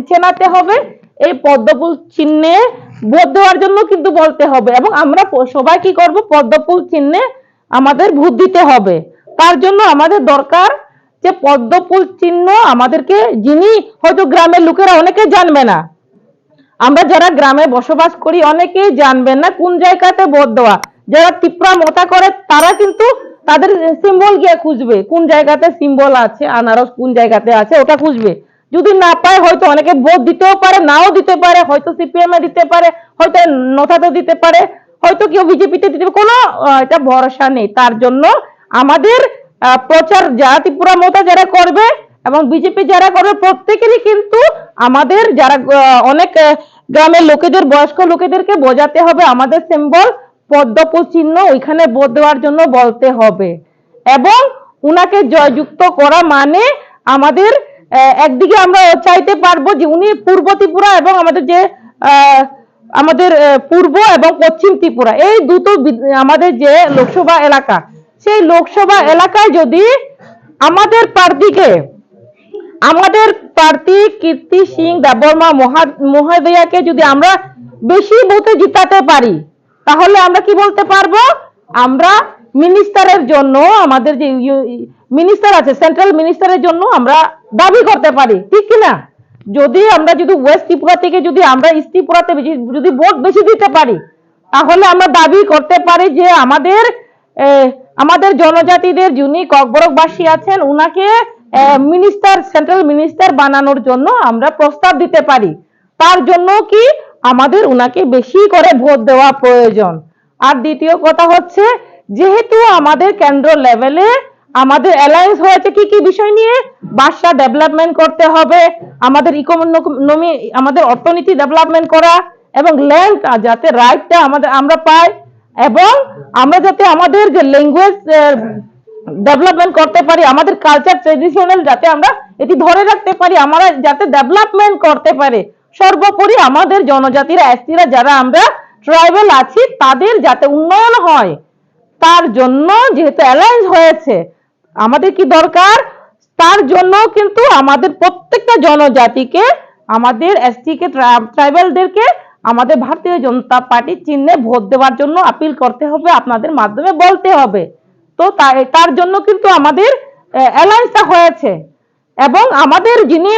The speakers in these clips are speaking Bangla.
চেনাতে হবে, এই পদ্মফুল চিহ্নে ভোট দেওয়ার জন্য কিন্তু বলতে হবে, এবং আমরা সবাই কি করব, পদ্মফুল চিহ্নে আমাদের ভোট দিতে হবে। তার জন্য আমাদের দরকার যে পদ্মফুল চিহ্ন আমাদেরকে, যিনি হয়তো গ্রামের লোকেরা অনেকে জানবে না, আমরা যারা গ্রামে বসবাস করি অনেকেই জানবেন না কোন জায়গাতে ভোট দেওয়া। যারা ত্রিপুরা মতা করে তারা কিন্তু তাদের সিম্বল গিয়ে খুঁজবে, কোন জায়গাতে সিম্বল আছে, আনারস কোন জায়গাতে আছে ওটা খুঁজবে। যদি না পায় হয়তো অনেকে ভোট দিতেও পারে, নাও দিতে পারে, হয়তো সিপিএম এ দিতে পারে, হয়তো নথাতে দিতে পারে, হয়তো কেউ বিজেপিতে দিতে পারে, কোনো এটা ভরসা নেই। তার জন্য আমাদের প্রচার যারা ত্রিপুরা মতা যারা করবে এবং বিজেপি যারা করবে প্রত্যেকেরই কিন্তু আমাদের যারা অনেক গ্রামের লোকেদের, বয়স্ক লোকেদেরকে বোঝাতে হবে আমাদের সিম্বল পদ্মফুল চিহ্ন, ওইখানে ভোট দেওয়ার জন্য বলতে হবে। এবং উনাকে জয়যুক্ত করা মানে আমাদের একদিকে আমরা চাইতে পারবো যে উনি পূর্ব ত্রিপুরা এবং আমাদের যে আমাদের পূর্ব এবং পশ্চিম ত্রিপুরা এই দুটো আমাদের যে লোকসভা এলাকা, সেই লোকসভা এলাকায় যদি আমাদের প্রার্থী কীর্তি সিং দেববর্মা মহোদয়াকে যদি আমরা বেশি ভোটে জিতাতে পারি, তাহলে আমরা কি বলতে পারবো, আমরা মিনিস্টারের জন্য, আমাদের যে মিনিস্টার আছে সেন্ট্রাল মিনিস্টারের জন্য আমরা দাবি করতে পারি, ঠিক কিনা? যদি ওয়েস্ট ত্রিপুরা থেকে যদি আমরা ইস্ট ত্রিপুরাতে যদি ভোট বেশি দিতে পারি, তাহলে আমরা দাবি করতে পারি যে আমাদের জনজাতিদের যিনি ককবরকবাসী আছেন উনাকে মিনিস্টার, সেন্ট্রাল মিনিস্টার বানানোর জন্য আমরা প্রস্তাব দিতে পারি। তার জন্য কি আমাদের উনাকে বেশি করে ভোট দেওয়া প্রয়োজন। আর দ্বিতীয় কথা হচ্ছে, যেহেতু আমাদের কেন্দ্র লেভেলে আমাদের অ্যালায়েন্স হয়েছে কি কি বিষয় নিয়ে, ভাষা ডেভেলপমেন্ট করতে হবে, আমাদের ইকোনমি, আমাদের অর্থনীতি ডেভেলপমেন্ট করা, এবং ল্যান্ড যাতে রাইটটা আমরা পাই, এবং আমরা যাতে আমাদের যে ল্যাঙ্গুয়েজ ডেভেলপমেন্ট করতে পারি, আমাদের কালচার ট্রেডিশনাল যাতে আমরা এটি ধরে রাখতে পারি, আমরা যাতে ডেভেলপমেন্ট করতে পারে। সর্বোপরি আমাদের জনজাতিরা, এসটিরা যারা আমরা ট্রাইবাল আছি তাদের যাতে উন্নয়ন হয়, তার জন্য যেহেতু অ্যালায়েন্স হয়েছে আমাদের কি দরকার, তার জন্য কিন্তু আমাদের প্রত্যেকটা জনজাতিকে, আমাদের এসটি কে, ট্রাইবালদেরকে আমাদের ভারতীয় জনতা পার্টি চিহ্নে ভোট দেওয়ার জন্য আপিল করতে হবে, আপনাদের মাধ্যমে বলতে হবে। তো তার জন্য কিন্তু আমাদের অ্যালায়েন্সটা হয়েছে। এবং আমাদের যিনি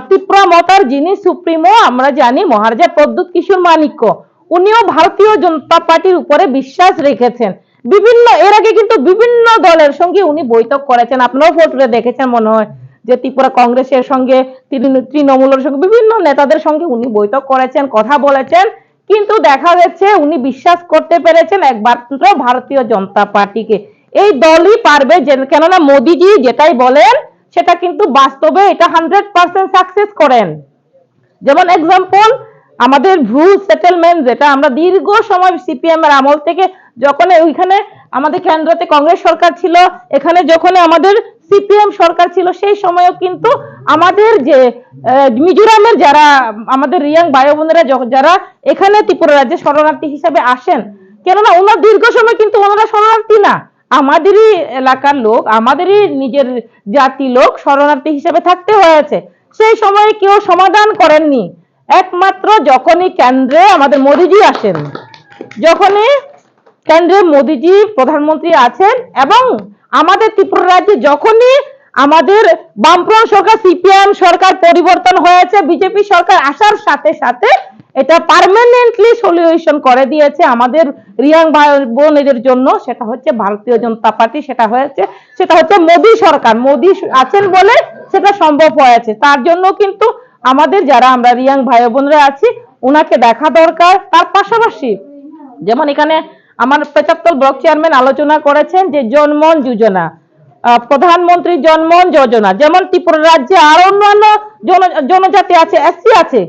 ত্রিপুরা মতার যিনি সুপ্রিমো আমরা জানি মহারাজা প্রদ্যুৎ কিশোর মানিক্য, উনিও ভারতীয় জনতা পার্টির উপরে বিশ্বাস রেখেছেন। এর আগে কিন্তু বিভিন্ন দলের সঙ্গে উনি বৈঠক করেছেন, আপনারাও ফটোতে দেখেছেন মনে হয়, যে ত্রিপুরা কংগ্রেসের সঙ্গে, তৃণমূলের সঙ্গে, বিভিন্ন নেতাদের সঙ্গে উনি বৈঠক করেছেন, কথা বলেছেন, কিন্তু দেখা যাচ্ছে উনি বিশ্বাস করতে পেরেছেন একমাত্র ভারতীয় জনতা পার্টিকে। এই দলই পারবে, কেননা মোদিজি যেটাই বলেন সেটা কিন্তু বাস্তবে এটা 100% সাকসেস করেন। যেমন এক্সাম্পল, আমাদের ভ্রু সেটেলমেন্ট, যেটা আমরা দীর্ঘ সময় সিপিএম এর আমল থেকে, যখন ওইখানে আমাদের কেন্দ্রতে কংগ্রেস সরকার ছিল, এখানে যখন আমাদের সিপিএম সরকার ছিল, সেই সময়ও কিন্তু আমাদের যে মিজোরামের যারা আমাদের রিয়াং ভাই বোনেরা যারা এখানে ত্রিপুরা রাজ্যে শরণার্থী হিসাবে আসেন, কেননা ওনার দীর্ঘ সময় কিন্তু ওনারা শরণার্থী না, আমাদেরই এলাকার লোক, আমাদেরই নিজের জাতি লোক শরণার্থী হিসেবে থাকতে হয়েছে। সেই সময় কেউ সমাধান করেননি, একমাত্র যখনই কেন্দ্রে আমাদের মোদিজি আসেন, যখনই কেন্দ্রে মোদিজি প্রধানমন্ত্রী আছেন, এবং আমাদের ত্রিপুরা রাজ্যে যখনই আমাদের বামফ্রন্ট সরকার, সিপিএম সরকার পরিবর্তন হয়েছে, বিজেপি সরকার আসার সাথে সাথে এটা পার্মানেন্টলি সলিউশন করে দিয়েছে আমাদের রিয়াং ভাই বোনেদের জন্য, সেটা হচ্ছে ভারতীয় জনতা পার্টি, সেটা হচ্ছে মোদি সরকার। মোদি আছেন বলে সেটা সম্ভব হয়েছে। তার জন্য কিন্তু আমাদের যারা আমরা রিয়াং ভাই বোনরা আছি ওনাকে দেখা দরকার। তার পাশাপাশি যেমন এখানে আমার 75 ব্লক চেয়ারম্যান আলোচনা করেছেন যে জনমন যোজনা, প্রধানমন্ত্রী জনমন যোজনা, যেমন ত্রিপুরা রাজ্যে আরো অন্যান্য জনজাতি আছে, এসসি আছে,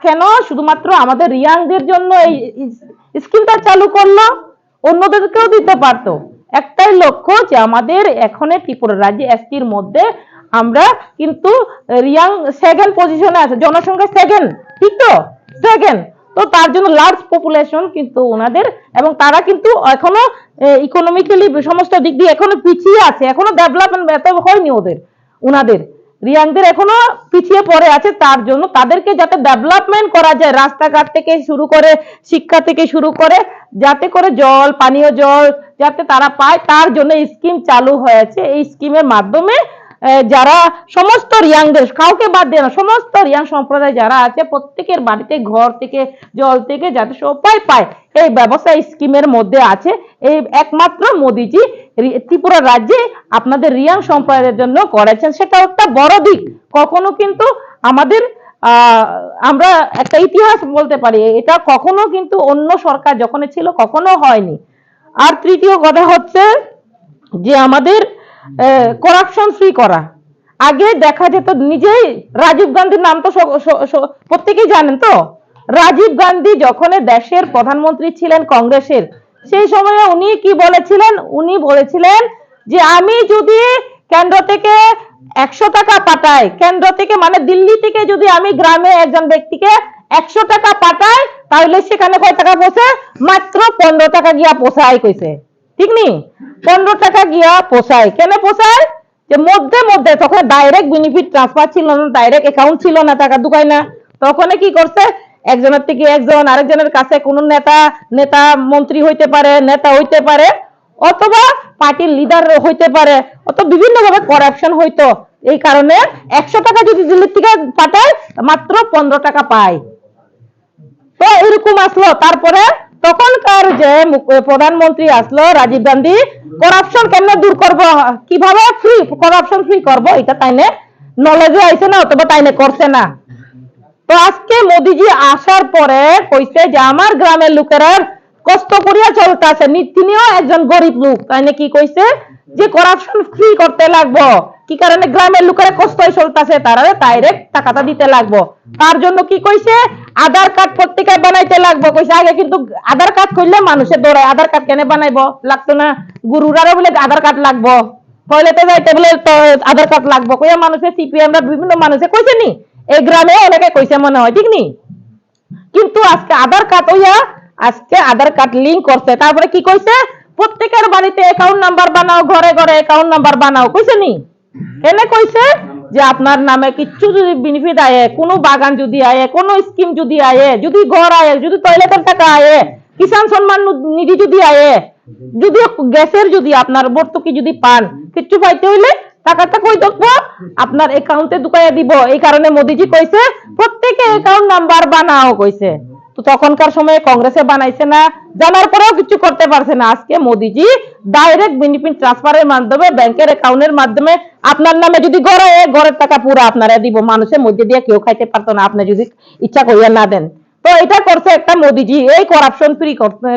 কেন শুধুমাত্র আমাদের রিয়াংদের জন্য এই স্কিমটা চালু করলো, অন্যদেরকেও দিতে পারতো। একটাই লক্ষ্য যে আমাদের এখন ত্রিপুরা রাজ্যে এসটির মধ্যে আমরা কিন্তু রিয়াং সেকেন্ড পজিশনে আছে, জনসংখ্যা সেকেন্ড, ঠিক তো, সেকেন্ড। তো তার জন্য লার্জ পপুলেশন কিন্তু ওনাদের, এবং তারা কিন্তু এখনো ইকোনমিক্যালি সমস্ত দিক দিয়ে এখনো পিছিয়ে আছে, এখনো ডেভেলপমেন্ট এত হয়নি ওনাদের রিয়াংদের এখনো পিছিয়ে পড়ে আছে, তার জন্য তাদেরকে যাতে ডেভেলপমেন্ট করা যায়, রাস্তাঘাট থেকে শুরু করে শিক্ষা থেকে শুরু করে যাতে করে জল, পানীয় জল যাতে তারা পায়, তার জন্য স্কিম চালু হয়েছে। এই স্কিমের মাধ্যমে যারা সমস্ত রিয়াংদের, কাউকে বাদ দিয়ে না, সমস্ত রিয়াং সম্প্রদায় যারা আছে প্রত্যেকের বাড়িতে ঘর থেকে জল থেকে যাতে সবাই পায়, এই ব্যবস্থা স্কিমের মধ্যে আছে। এই একমাত্র মোদিজি ত্রিপুরা রাজ্যে আপনাদের রিয়াং সম্প্রদায়ের জন্য করেছেন, সেটা একটা বড় দিক। কখনো কিন্তু আমাদের আমরা একটা ইতিহাস বলতে পারি, এটা কখনো কিন্তু অন্য সরকার যখন ছিল কখনো হয়নি। আর তৃতীয় কথা হচ্ছে যে আমাদের করাপশন ফ্রি করা। আগে দেখা যেত, নিজেই রাজীব গান্ধীর নাম তো প্রত্যেকেই জানেন তো। রাজীব গান্ধী যখন দেশের প্রধানমন্ত্রী ছিলেন কংগ্রেসের, সেই সময়ে উনি কি বলেছিলেন? উনি বলেছিলেন যে আমি যদি কেন্দ্র থেকে 100 টাকা পাঠাই, কেন্দ্র থেকে মানে দিল্লি থেকে যদি আমি গ্রামে একজন ব্যক্তিকে 100 টাকা পাঠাই, তাহলে সেখানে কয় টাকা পৌঁছে? মাত্র 15 টাকা গিয়া পৌঁছায় কইছে, ঠিক নি? 15 টাকা গিয়া পৌঁছায়। কেন পৌঁছায়? যে মধ্যে মধ্যে তখন ডাইরেক্ট বেনিফিট ট্রান্সফার ছিল না, ডাইরেক্ট অ্যাকাউন্ট ছিল না, টাকা ঢুকায় না। তখন কি করছে? একজনের থেকে একজন আরেকজনের কাছে, কোন নেতা মন্ত্রী হইতে পারে, নেতা হইতে পারে, অথবা পার্টির লিডার হইতে পারে, অথবা বিভিন্ন ভাবে করাপশন হইতো। এই কারণে 100 টাকা যদি দিল্লি থেকে পাঠায়, মাত্র 15 টাকা পায়। তো এরকম আসলো। তারপরে তখনকার যে প্রধানমন্ত্রী আসলো রাজীব গান্ধী, করাপশন কেমনে দূর করব, কিভাবে করাপশন ফ্রি করব, এটা তাইনে নলেজে আইছে না, অথবা তাইনে করছে না। তো আজকে মোদিজি আসার পরে কইছে যে আমার গ্রামের লোকেরা কষ্ট করিয়া চলতেছে, তিনিও একজন গরিব লোক, তাইনে কি কইছে যে করাপশন ফ্রি করতে লাগবো। কি কারণে? গ্রামের লোকেরা কষ্ট চলতেছে, তারা ডাইরেক্ট টাকাটা দিতে লাগবো। তার জন্য কি কইছে? আধার কার্ড প্রত্যেকে বানাইতে লাগবো কইছে। আগে কিন্তু আধার কার্ড করলে মানুষের দৌড়ায়, আধার কার্ড কেন বানাইবো? লাগতো না? গুরুরারও বলে আধার কার্ড লাগবো, টয়লেটে যাইতে বলে আধার কার্ড লাগবো কইয়া মানুষের সিপিএমরা বিভিন্ন মানুষে কইছে নি, এই গ্রামে অনেকে কইছে মনে হয়, ঠিক নি? কিন্তু আজকে আধার কার্ড হইয়া, আজকে আধার কার্ড লিঙ্ক করছে। তারপরে কি কইছে? প্রত্যেকের বাড়িতে অ্যাকাউন্ট নাম্বার বানাও, ঘরে ঘরে অ্যাকাউন্ট নাম্বার বানাও কইছে নি? এনে কইছে যে আপনার নামে কিছু যদি বেনিফিট আয়ে, কোনো বাগান যদি আয়ে, কোনো স্কিম যদি আয়ে, যদি ঘর আয়ে, যদি টয়লেটের টাকা আয়ে, কিষাণ সম্মান নিধি যদি আয়ে, যদি গ্যাসের যদি আপনার ভর্তুকি যদি পান, কিছু পাইতে হইলে টাকাটা কই দেখবো? আপনার অ্যাকাউন্টে ঢুকাইয়া দিব। এই কারণে মোদিজি কইছে প্রত্যেকে অ্যাকাউন্ট নাম্বার বানাও কইছে। তো তখনকার সময়ে কংগ্রেসে বানাইছে না, জানার পরেও কিছু করতে পারছে না। আজকে মোদিজি ডাইরেক্ট বেনিফিট ট্রান্সফারের মাধ্যমে, ব্যাংকের অ্যাকাউন্টের মাধ্যমে আপনার নামে যদি ঘরের টাকা পুরো আপনারা দিব, মানুষের মধ্যে দিয়ে কেউ খাইতে পারতো না, আপনি যদি ইচ্ছা করিয়া না দেন। তো এটা করছে একটা মোদিজি, এই করাপশন ফ্রি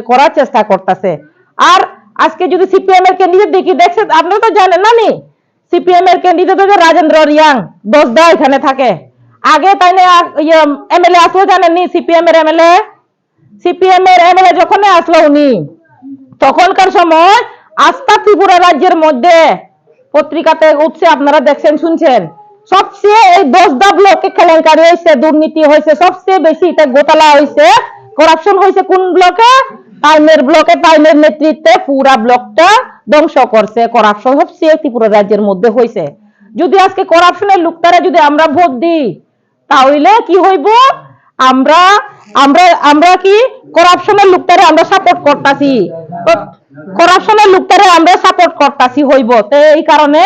করার চেষ্টা করতেছে। আর আজকে যদি সিপিএম এর ক্যান্ডিডেট দেখছেন, আপনারা তো জানেন না নি, সিপিএম এর ক্যান্ডিডেট হচ্ছে রাজেন্দ্র রিয়াং, দোসদা এখানে থাকে। আগে তাই না এমএলএ আসলো জানেননি? সিপিএম এর এমএলএ যখন আসলো উনি, তখনকার সময় আস্থা ত্রিপুরা রাজ্যের মধ্যে পত্রিকাতে উঠছে, আপনারা দেখছেন শুনছেন, সবচেয়ে এই 10টা ব্লকে কেলেঙ্কারি হয়েছে, দুর্নীতি হয়েছে, সবচেয়ে বেশি এটা গোটালা হয়েছে, করাপশন হয়েছে কোন ব্লকে? টাইমের ব্লকে। টাইমের নেতৃত্বে পুরা ব্লকটা ধ্বংস করছে। করাপশন সবচেয়ে ত্রিপুরা রাজ্যের মধ্যে হয়েছে। যদি আজকে করাপশনের লোকটারা যদি আমরা ভোট দিই, তাহলে কি হইব? আমরা আমরা আমরা কি করাপশনের লোকটারে আমরা সাপোর্ট করতাছি, করাপশনের লোকটারে আমরা সাপোর্ট করতাছি হইব। তো এই কারণে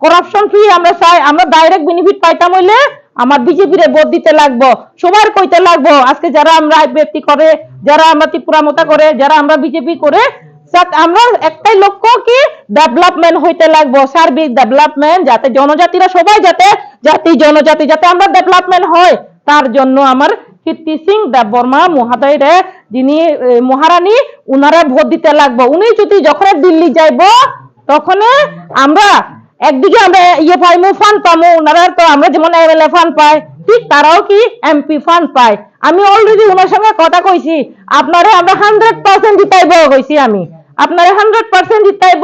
করাপশন ফ্রি আমরা চাই। আমরা ডাইরেক্ট বেনিফিট পাইতাম হইলে আমার বিজেপির ভোট দিতে লাগবো, সবার কইতে লাগবো। আজকে যারা আমরা ব্যক্তি করে, যারা আমরা ত্রিপুরা মতা করে, যারা আমরা বিজেপি করে, আমরা একটাই লক্ষ্য কি ডেভেলপমেন্ট হইতে লাগবো, সার্বিক ডেভেলপমেন্ট, যাতে জনজাতিরা সবাই যাতে জনজাতি যাতে আমরা ডেভেলপমেন্ট হয়, তার জন্য আমার কীর্তি সিং দেববর্মা মহাদয়রে, যিনি মহারানী, উনারা ভোট দিতে লাগবো। উনি যদি যখন দিল্লি যাইব, তখন আমরা একদিকে আমরা পাইমু, ফান্ড পামু, উনারা তো আমরা যেমন এমএলএ ফান্ড পাই, ঠিক তারাও কি এমপি ফান্ড পায়। আমি অলরেডি উনার সঙ্গে কথা কইছি, আপনারে আমরা 100% জিতাইব কইছি, আমি আপনারে 100% জিতাইব,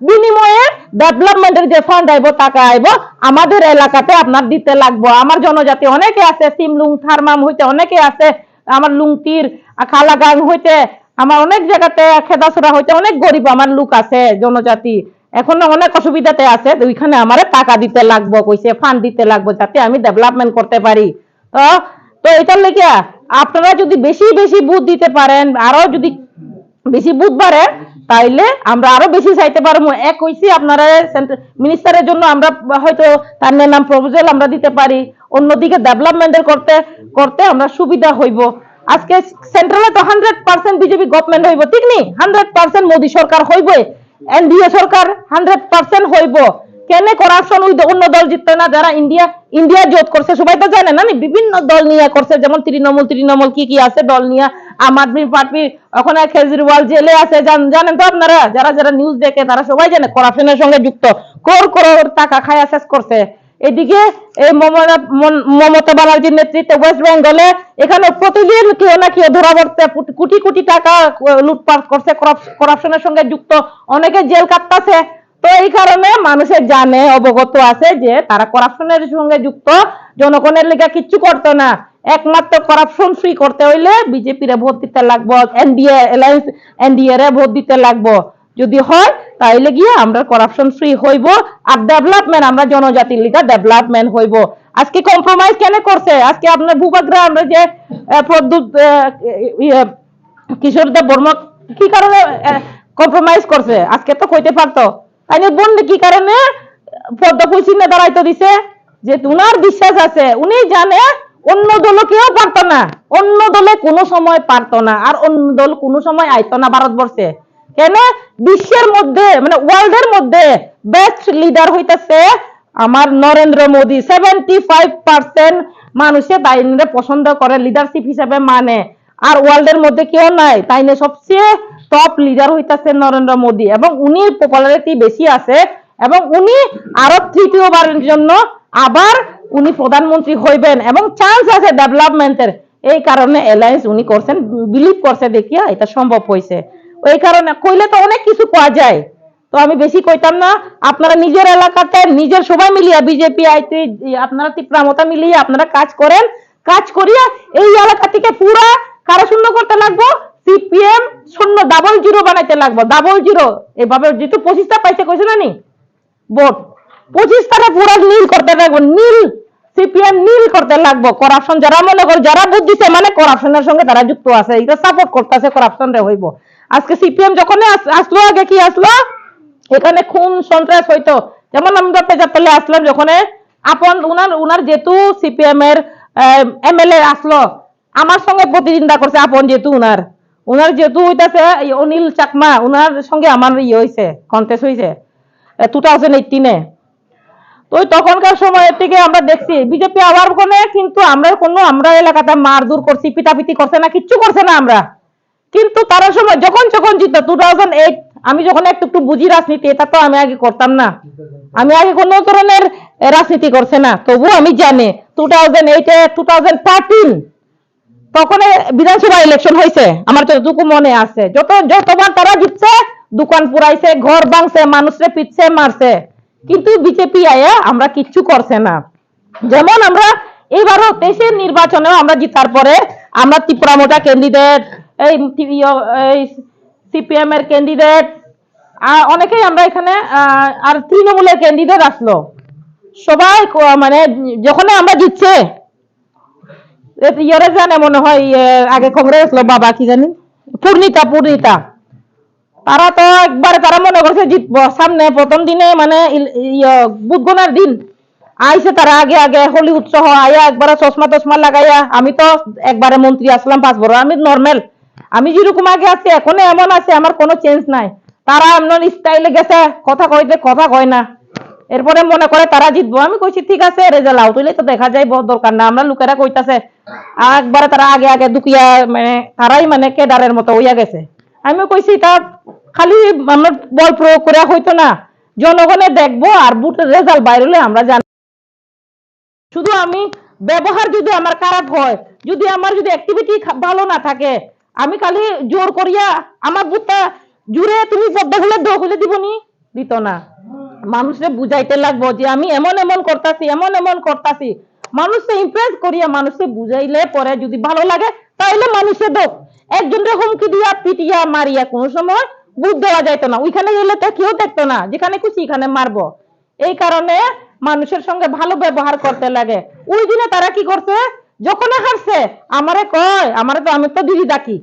বিনিময়ে ডেভেলপমেন্টের যে ফান্ড আইব, টাকা আইব, আমাদের এলাকাতে আপনার দিতে লাগবো। আমার জনজাতি অনেকে আছে, সিমলুং থারমাম হইতে অনেকে আছে, আমার লুংটির খালাগাং হইতে, আমার অনেক জায়গাতে খেদাছড়া হইতে অনেক গরিব আমার লোক আছে জনজাতি, এখন অনেক অসুবিধাতে আছে, ওইখানে আমার টাকা দিতে লাগবো, কইছে ফান্ড দিতে লাগবো যাতে আমি ডেভেলপমেন্ট করতে পারি। তো তো এটার লেগে আপনারা যদি বেশি বেশি বুথ দিতে পারেন, আরো যদি বেশি বুথ বাড়ে, তাইলে আমরা আরো বেশি চাইতে পারবো। এক হইছি আপনারা মিনিস্টারের জন্য আমরা হয়তো তার নাম প্রপোজাল আমরা দিতে পারি, অন্যদিকে ডেভেলপমেন্টের করতে করতে আমরা সুবিধা হইব। আজকে সেন্ট্রালে তো 100% বিজেপি গভর্নমেন্ট হইব, ঠিক নি? 100% মোদী সরকার হইব, এনডিএ সরকার 100% হইব। কেন করাপশন অন্য দল জিততে না? যারা ইন্ডিয়া জোট করছে সবাই তো জানে না, বিভিন্ন দল নিয়ে করছে, যেমন তৃণমূল কি কি আছে দল নিয়ে, আম আদমি পার্টি, ওখানে কেজরিওয়াল জেলে আছে, জানেন তো আপনারা, যারা যারা নিউজ দেখে তারা সবাই জানে করাপশনের সঙ্গে যুক্ত, কোর টাকা খায়া শেষ করছে। এদিকে এই মমতা ব্যানার্জির নেতৃত্বে ওয়েস্ট বেঙ্গলে এখানে প্রতিদিন কেউ না কেউ ধরা পড়ছে, কোটি কোটি টাকা লুটপাট করছে, করাপশনের সঙ্গে যুক্ত, অনেকে জেল কাটতেছে। তো এই কারণে মানুষের জানে, অবগত আছে যে তারা করাপশনের সঙ্গে যুক্ত, জনগণের লেগে কিচ্ছু করতো না। একমাত্র করাপশন ফ্রি করতে হইলে বিজেপির ভোট দিতে লাগবো, এনডিএ রে ভোট দিতে লাগবো। যদি হয় তাইলে গিয়ে আমরা করাপশন ফ্রি হইব, আর ডেভেলপমেন্ট আমরা জনজাতির লিগা ডেভেলপমেন্ট হইব। আজকে কম্প্রোমাইজ কেন করছে? আজকে আপনার ভূভাগ্রা আমরা যে প্রদ্যুৎ কিশোর দেব বর্মা কি কারণে কম্প্রোমাইজ করছে? আজকে তো কইতে পারতো। তাই বন্ধু কি কারণে পদ্মফুল চিহ্নে দাঁড়াইতে দিছে? যে উনার বিশ্বাস আছে, উনি জানে অন্য দল কেউ পারতো না, অন্য দলে কোনো সময় পারতো না, আর অন্য দল কোনো সময় আইতো না ভারতবর্ষে। কেন? বিশ্বের মধ্যে মানে ওয়ার্ল্ডের মধ্যে বেস্ট লিডার হইতেছে আমার নরেন্দ্র মোদী। 75% মানুষে তাইনে পছন্দ করে, লিডারশিপ হিসেবে মানে, আর ওয়ার্ল্ডের মধ্যে কেউ নাই। তাইনে সবচেয়ে টপ লিডার হইতেছে নরেন্দ্র মোদী, এবং উনি পপুলারিটি বেশি আছে, এবং উনি আরো তৃতীয়বারের জন্য আবার উনি প্রধানমন্ত্রী হইবেন, এবং চান্স আছে ডেভেলপমেন্টের। এই কারণে অ্যালায়েন্স উনি করছেন, বিলিভ করছে, দেখিয়া এটা সম্ভব হয়েছে। ওই কারণে কইলে তো অনেক কিছু পাওয়া যায়, তো আমি বেশি কইতাম না। আপনারা নিজের এলাকাতে নিজের সবাই মিলিয়ে বিজেপি আইতে আপনারা তীব্রমতা মিলিয়ে আপনারা কাজ করেন, কাজ করিয়া এই এলাকা থেকে পুরা কারা শূন্য করতে লাগবো, সিপিএম শূন্য 00 বানাইতে লাগবো, 00। এভাবে যেহেতু 25টা পাইছে কইছে না নি ভোট, 25টারে পুরা নীল করতে লাগবো, নীল সিপিএম নীল করতে লাগবো। করাপশন যারা মনে করে যারা ভোট দিছে মানে করাপশনের সঙ্গে তারা যুক্ত আছে, এটা সাপোর্ট করতেছে, করাপশন রে হইব। আজকে সিপিএম যখন আসলো, আগে কি আসলো, এখানে খুন সন্ত্রাস হইতো। যেমন আমরা পেজাতলে আসলাম, যখন আপন উনার যেহেতু সিপিএম এর এমএলএ আসলো, আমার সঙ্গে প্রতিদ্বন্দ্বিতা করছে, আপন যেহেতু উনার যেহেতু হইতাছে অনিল চাকমা, উনার সঙ্গে আমার হয়েছে, কন্টেস্ট হয়েছে 2018-এ। তো তখনকার সময় থেকে আমরা দেখছি বিজেপি আবার কোনে, কিন্তু আমরা এলাকাতে মারধর করছি, পিটাপিটি করছে না, কিচ্ছু করছে না আমরা। কিন্তু তারা সময় যখন জিত 2008, আমি যখন একটু বুঝি রাজনীতি, এটা তো আমি আগে করতাম না, আমি আগে কোনো ধরনের রাজনীতি করছে না, তবু আমি জানি 2008-এ 2013 তখন বিধানসভা ইলেকশন হয়েছে, আমার যতটুকু মনে আছে। যতবার তারা জিতছে, দোকান পুরাইছে, ঘর ভাঙছে, মানুষরে পিটছে, মারছে, কিন্তু বিজেপি আয়া আমরা কিচ্ছু করছে না। যেমন আমরা এইবারও 23-এর নির্বাচনেও আমরা জিতার পরে আমরা তীব্রমতা ক্যান্ডিডেট, এই সিপিএম এর ক্যান্ডিডেট, অনেকেই আমরা এখানে, আর তৃণমূলের ক্যান্ডিডেট আসলো, সবাই মানে যখন আমরা জিতছে, ইয়ারে জানে মনে হয় আগে কংগ্রেস বাবা কি জানি পূর্ণিতা, তারা তো একবারে তারা মনে করছে জিতবো। সামনে প্রথম দিনে মানে বুথ গণনার দিন আইসে তারা আগে হোলি উৎসব আয়া একবারে চশমা লাগাইয়া, আমি তো একবারে মন্ত্রী আসলাম 5 বছর, আমি নর্মাল, আমি যেরকম আগে আছি এখনো এমন আছে, আমার কোনো চেঞ্জ নাই। তারা এমন স্টাইলে গেছে, কথা কয় না, এরপরে মনে করে তারা জিতবো। আমি কইছি ঠিক আছে, রেজাল্ট আউট হইলে তো দেখা যায়, বহুত দরকার না, আমরা লোকেরা কইতাছে একবারে তারা আগে দুকিয়া, মানে তারাই মানে কেডারের মতো হইয়া গেছে। আমি কইছি তা খালি আমরা বল প্রয়োগ করে হইতো না, জনগণে দেখবো, আর বুটের রেজাল্ট বাইর হলে আমরা জানি। শুধু আমি ব্যবহার যদি আমার খারাপ হয়, যদি আমার অ্যাক্টিভিটি ভালো না থাকে, আমি খালি জোর করিয়া আমার বুটটা জুড়ে তুমি পদ্মা খুলে দো খুলে দিবনি, দিত না। মানুষকে বুঝাইতে লাগবো যে আমি এমন করতাছি, মানুষকে ইমপ্রেস করিয়া মানুষকে বুঝাইলে পরে যদি ভালো লাগে তাইলে মানুষে দোক। একজনকে হুমকি দিয়া পিটিয়া মারিয়া কোনো সময় বুথ দেওয়া যাইতো না, ওইখানে গেলে তো কেউ দেখতো না, যেখানে খুশি এখানে মারবো। এই কারণে মানুষের সঙ্গে ভালো ব্যবহার করতে লাগে। ওই দিনে তারা কি করছে, যখন হারছে আমারে কয়, আমারে তো, আমি তো দিদি ডাকি,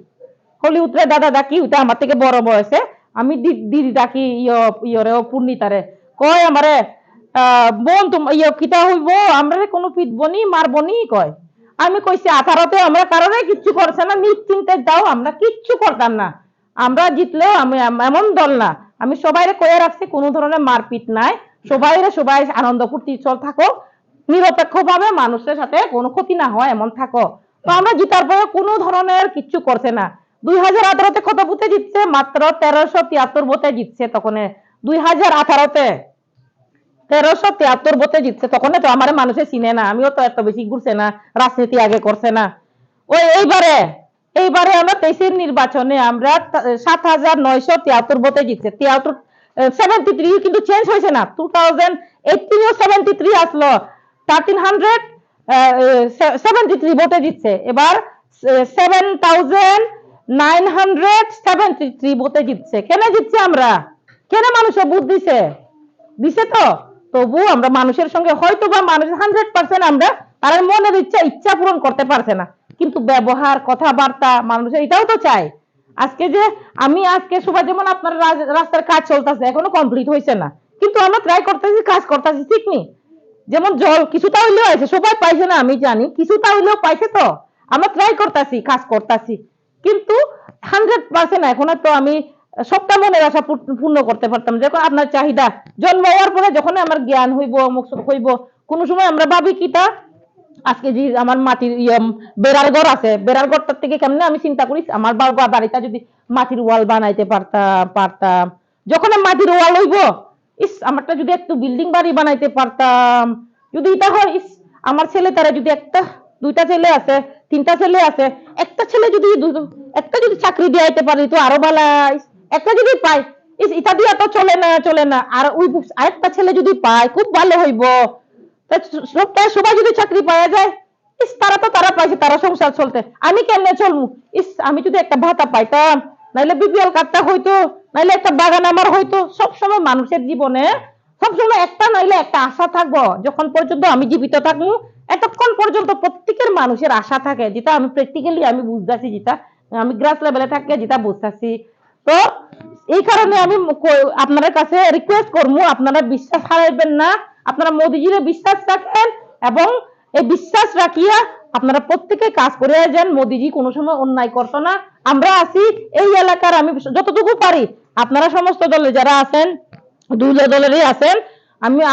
হলি উতরে দাদা ডাকি, ওটা আমার থেকে বড় বয়সে, আমি দিদি ডাকি ইয়রে পূর্ণিতারে, কয় আমারে বোন কিতা হইব, আমরা কোনো পিটবনি মারবনি কয়। আমি কইছি আঠারোতে আমরা কারণে কিচ্ছু করছে না, নিশ্চিন্তে যাও, আমরা কিচ্ছু করতাম না, আমরা জিতলেও আমি এমন দল না। আমি সবাইরে কয়ে রাখছি কোনো ধরনের মারপিট নাই, সবাই আনন্দ ফুর্তি চল থাকো, নিরপেক্ষ ভাবে মানুষের সাথে কোনো ক্ষতি না হয় এমন থাকো। তো আমরা জিতার পরে কোনো ধরনের কিচ্ছু করছে না। 2018-তে কত বুথে জিতছে, মাত্র 1373 ভোটে জিতছে। তখন 2018-তে 1373 ভোটে জিতছে, তখন তো আমার মানুষে চিনে না, আমিও তো এত বেশি ঘুরছে না, রাজনীতি আগে করছে না। ওই এইবারে আমরা 23-এর নির্বাচনে আমরা 7973 ভোটে জিতছে। 73 কিন্তু চেঞ্জ হয়েছে না, 2018-এও 73 আসলো, 1373 ভোটে জিতছে। এবার 7973 ভোটে জিতছে। কেন জিতছে আমরা, কেন মানুষে ভোট দিছে, দিছে তো, তবু আমরা মানুষের সঙ্গে হয়তো বা মানুষের 100% আমরা তার মনের ইচ্ছা পূরণ করতে পারছে না, কিন্তু ব্যবহার কথাবার্তা মানুষের এটাও তো চাই। আজকে সবাই যেমন আপনার রাস্তার কাজ চলতেছে, এখনো কমপ্লিট হয়েছে না, কিন্তু আমরা ট্রাই করতেছি, কাজ করতেছি, ঠিক নি? যেমন জল কিছুটা হইলেও আছে, সবাই পাইছে না আমি জানি, কিছুটা হইলেও পাইছে, তো আমরা ট্রাই করতেছি, কাজ করতেছি, কিন্তু 100% এখন তো আমি সবটা মনের আশা পূর্ণ করতে পারতাম। যখন আপনার চাহিদা জন্ম হওয়ার পরে যখন আমার জ্ঞান হইব, কোন সময় আমরা ভাবি কিটা, আজকে যে আমার মাটির বেড়ার ঘর আছে, বেড়ার ঘরটার থেকে কেমনে আমি চিন্তা করি আমার বাড়িটা যদি মাটির ওয়াল বানাইতে পারতাম। যখন মাটির ওয়াল হইব, ইস আমারটা যদি একটু বিল্ডিং বাড়ি বানাইতে পারতাম, যদি এটা হয়, ইস আমার ছেলে তারা যদি দুইটা ছেলে আছে, তিনটা ছেলে আছে, একটা যদি চাকরি দিয়াইতে পারি তো আরো ভালো, একটা যদি পাই, ইস এটা দিয়ে তো চলে না, আর ওই আরেকটা ছেলে যদি পায় খুব ভালো হইব। সবাই যদি চাকরি পাওয়া যায়, ইস তারা পাইছে, তারা সংসার চলতে, আমি কেমনে চলবো, ইস আমি যদি একটা ভাতা পাইতাম, নাইলে বিপিএল কার্ডটা হইতো, নাইলে একটা বাগান আমার হইতো। সবসময় মানুষের জীবনে সবসময় একটা নাইলে একটা আশা থাকবো, যখন পর্যন্ত আমি জীবিত থাকবো এতক্ষণ পর্যন্ত প্রত্যেকের মানুষের আশা থাকে, যেটা আমি প্র্যাকটিক্যালি আমি বুঝতেছি, যেটা আমি গ্রাস লেভেলে থাকলে যেটা বুঝতেছি। তো এই কারণে আমি আপনাদের কাছে রিকোয়েস্ট করবো, আপনারা বিশ্বাস হারাইবেন না, আপনারা মোদিজিরে বিশ্বাস রাখেন, এবং এই বিশ্বাস রাখিয়া আপনারা প্রত্যেকে কাজ করে যান। মোদিজি কোনো সময় অন্যায় করতো না। আমরা আছি এই এলাকার, আমি যতটুকু পারি, আপনারা সমস্ত দলে যারা আছেন, দলেরই আছেন,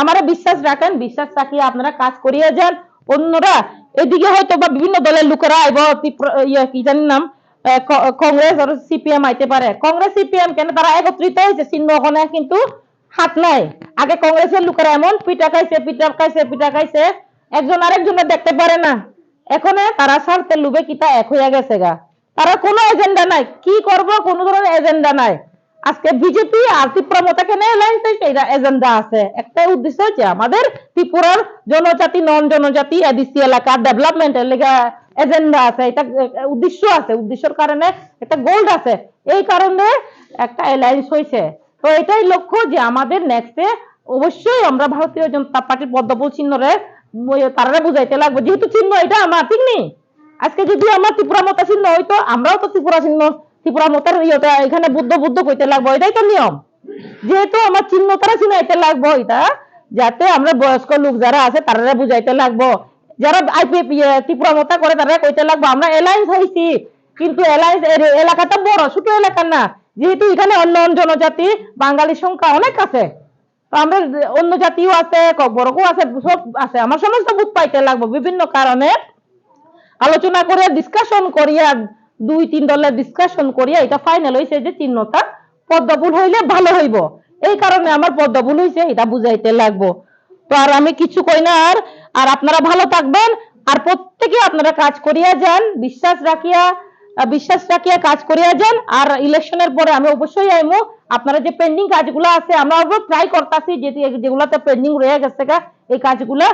আমারা বিশ্বাস রাখেন, বিশ্বাস রাখিয়ে আপনারা কাজ করিয়ে যান। অন্যরা এদিকে হয়তো বা বিভিন্ন দলের লোকেরা এবার কি জানি নাম, কংগ্রেস আর সিপিএম আইতে পারে। কংগ্রেস সিপিএম কেন তারা একত্রিত হয়েছে, চিহ্ন ওখানে কিন্তু হাত নাই। আগে কংগ্রেসের লোকেরা এমন পিঠা খাইছে, একজন আরেকজনের দেখতে পারে না। এখন তারা স্বার্থের লোভে কিতা এক হইয়া গেছে গা, তারা কোনো এজেন্ডা নাই, কি করব কোনো ধরনের এজেন্ডা নাই। আজকে বিজেপি আর ত্রিপুরা মতো কেন এজেন্ডা আছে, একটা উদ্দেশ্য হচ্ছে আমাদের ত্রিপুরার জনজাতি নন জনজাতি এডিসি এলাকার ডেভেলপমেন্টের লেগে এজেন্ডা আছে, এটা উদ্দেশ্য আছে, উদ্দেশ্যের কারণে একটা গোল্ড আছে, এই কারণে একটা অ্যালায়েন্স হয়েছে। তো এটাই লক্ষ্য যে আমাদের নেক্সটে অবশ্যই আমরা ভারতীয় জনতা পার্টির পদ্মফুল চিহ্নরে তারা বুঝাইতে লাগবে, যেহেতু চিহ্ন এটা আমার, ঠিক নেই? আজকে যদি আমার ত্রিপুরা মতা চিহ্ন হইতো, আমরাও তো ত্রিপুরা মতার এখানে বুদ্ধ কইতে লাগবো, এটাই তো নিয়ম। যেহেতু আমার চিহ্ন তারা চিনাইতে লাগবো, এটা যাতে আমরা বয়স্ক লোক যারা আছে তারা বুঝাইতে লাগবো, যারা ত্রিপুরা মতা করে তারা কইতে লাগবো আমরা অ্যালায়েন্স হয়েছি, কিন্তু অ্যালায়েন্স এলাকাটা বড়, ছোট এলাকা না, যেহেতু এখানে অন্য জনজাতি বাঙালির সংখ্যা অনেক আছে, আমরা অন্য জাতিও আছে, বড়কেও আছে, সব আছে, আমার সমস্ত বুথ পাইতে লাগবো। বিভিন্ন কারণে আলোচনা করে ডিসকাশন করিয়া 2-3 দলের ডিসকাশন করিয়া এটা ফাইনাল হয়েছে যে চিহ্নটা পদ্মফুল হইলে ভালো হইব। এই কারণে আমার পদ্মফুল হয়েছে, এটা বুঝাইতে লাগবো। তো আর আমি কিছু কই না, আর আপনারা ভালো থাকবেন, আর প্রত্যেকে আপনারা কাজ করিয়া যান, বিশ্বাস রাখিয়া কাজ করিয়া যান। আর ইলেকশনের পরে আমি অবশ্যই আইমু, আপনারা যে পেন্ডিং কাজগুলো আছে আমরা ট্রাই করতেছি, যেগুলাতে পেন্ডিং রয়ে গেছে এই কাজগুলা